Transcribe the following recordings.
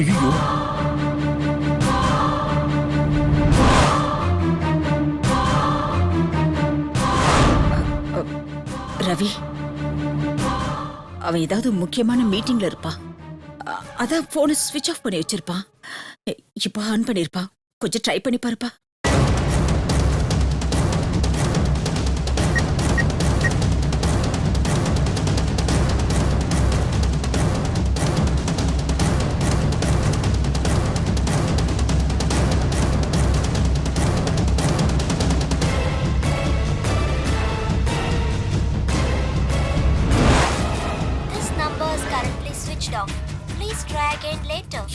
ஐயோ, ரவி, அவன் ஏதாவது முக்கியமான மீட்டிங்ல இருப்பான். அதான் போனை ஸ்விட்ச் ஆஃப் பண்ணி வச்சிருப்பான். இப்ப ஆன் பண்ணிருப்பான். கொஞ்சம் ட்ரை பண்ணி பாருப்பா.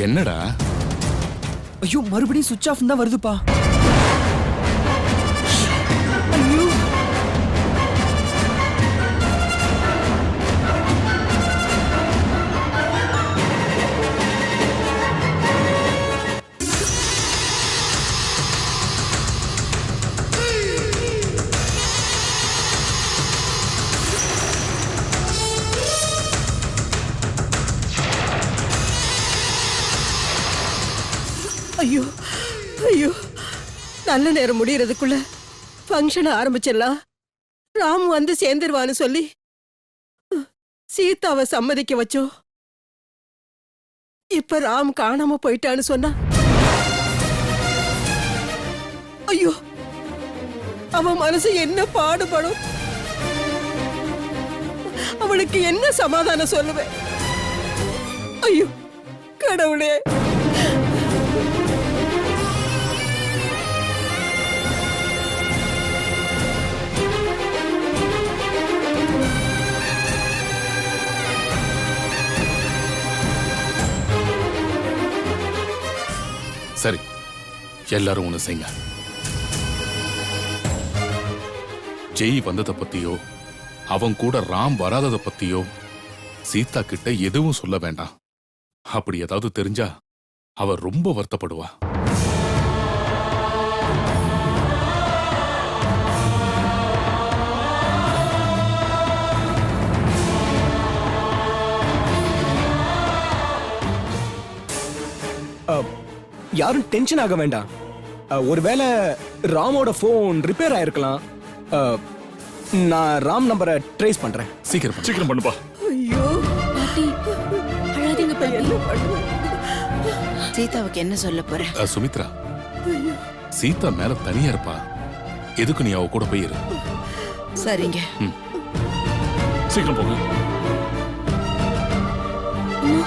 என்னடா? ஐயோ, மறுபடியும் சுவிட்ச் ஆஃப் தான் வருதுப்பா. ஐயோ, ஐயோ ஐயோ, நல்ல நேரம் முடியறதுக்குள்ள ஃபங்க்ஷன் ஆரம்பிச்சிடலாம். ராமு வந்து சேர்ந்துருவான்னு சொல்லி சீதாவை சம்மதிக்க வச்சோம். இப்ப ராம் காணாம போயிட்டான்னு சொன்னா, ஐயோ, அவன் மனசு என்ன பாடுபடும்? அவளுக்கு என்ன சமாதானம் சொல்லுவேன்? ஐயோ கடவுளே! சரி, எல்லாரும் ஒண்ணு செய்யுங்க. ஜெய் வந்ததை பத்தியோ அவன் கூட ராம் வராததை பத்தியோ சீதா கிட்ட எதுவும் சொல்ல வேண்டாம். அப்படி ஏதாவது தெரிஞ்சா அவ ரொம்ப வருத்தப்படுவா. யாரும் டென்ஷன் ஆக வேண்டாம். ஒருவேளை ராமோட போன் ரிப்பேர் ஆயிருக்கலாம். நான் ராம் நம்பரை ட்ரேஸ் பண்றேன். சீக்கிரம் சீக்கிரம் பண்ணுப்பா. ஐயோ பாட்டி, அழாதீங்க பாட்டி. என்ன பண்ணுவேன்? சீதாவுக்கு என்ன சொல்ல போற? சுமித்ரா, சீதா மேல தனியா இருப்பா. எதுக்கு நீ அவ கூட போயிரு. சரிங்க. சீக்கிரம் போங்க. அம்மா,